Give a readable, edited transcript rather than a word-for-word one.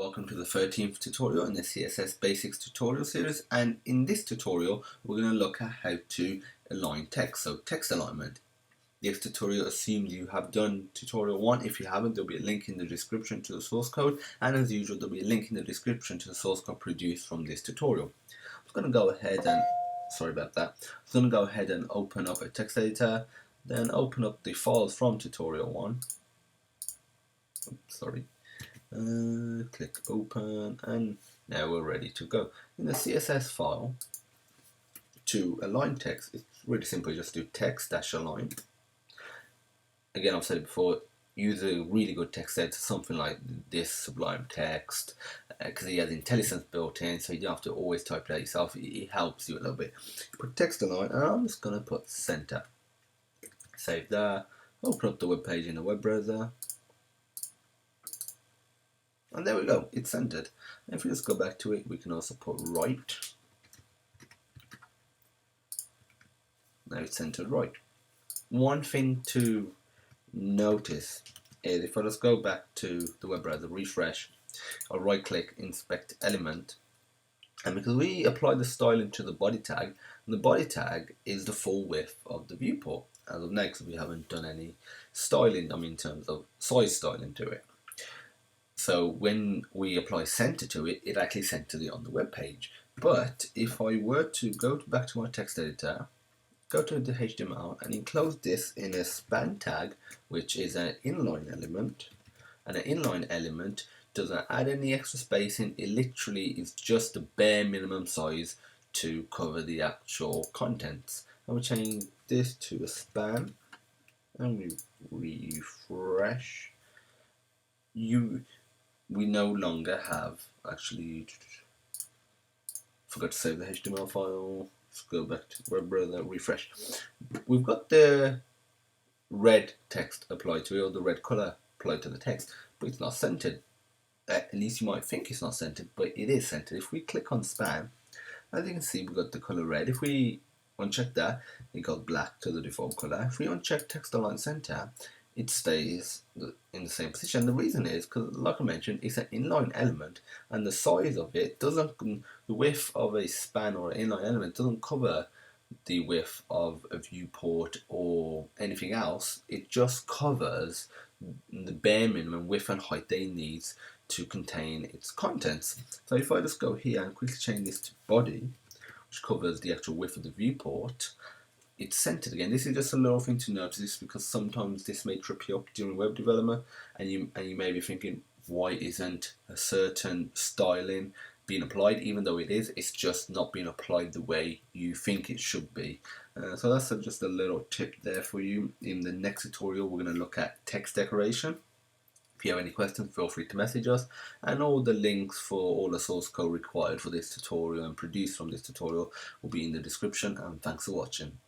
Welcome to the 13th tutorial in the CSS Basics tutorial series, and in this tutorial we're going to look at how to align text, so text alignment. This tutorial assumes you have done tutorial 1. If you haven't, there'll be a link in the description to the source code, and as usual there'll be a link in the description to the source code produced from this tutorial. I'm going to go ahead and, open up a text editor, then open up the files from tutorial 1. Click open, and now we're ready to go. In the CSS file, to align text, it's really simple. You just do text-align. Again, I've said it before, use a really good text editor, something like this Sublime Text, because it has intelligence built in, so you don't have to always type it out yourself. It helps you a little bit. Put text align, and I'm just going to put center. Save that. Open up the web page in the web browser. And there we go, it's centered. And if we just go back to it, we can also put right. Now it's centered right. One thing to notice is if I just go back to the web browser, refresh, I'll right click, inspect element. And because we apply the styling to the body tag, and the body tag is the full width of the viewport. As of next, we haven't done any styling, in terms of size styling to it. So when we apply center to it, it actually centers it on the web page. But if I were to go back to my text editor, go to the HTML and enclose this in a span tag, which is an inline element, and an inline element doesn't add any extra spacing. It literally is just the bare minimum size to cover the actual contents. And we change this to a span, and we refresh. We no longer have, forgot to save the HTML file. Let's go back to the web browser, refresh. We've got the red text applied to it, or the red color applied to the text, but it's not centered. At least you might think it's not centered, but it is centered. If we click on span, as you can see, we've got the color red. If we uncheck that, it goes black to the default color. If we uncheck text align center, it stays in the same position. The reason is because, like I mentioned, it's an inline element, and the size of it doesn't, the width of a span or an inline element doesn't cover the width of a viewport or anything else. It just covers the bare minimum width and height they need to contain its contents. So if I just go here and quickly change this to body, which covers the actual width of the viewport, it's centered again. This is just a little thing to notice, because sometimes this may trip you up during web development, and you may be thinking, why isn't a certain styling being applied? Even though it is, it's just not being applied the way you think it should be. So that's just a little tip there for you. In the next tutorial, we're going to look at text decoration. If you have any questions, feel free to message us, and all the links for all the source code required for this tutorial and produced from this tutorial will be in the description. And thanks for watching.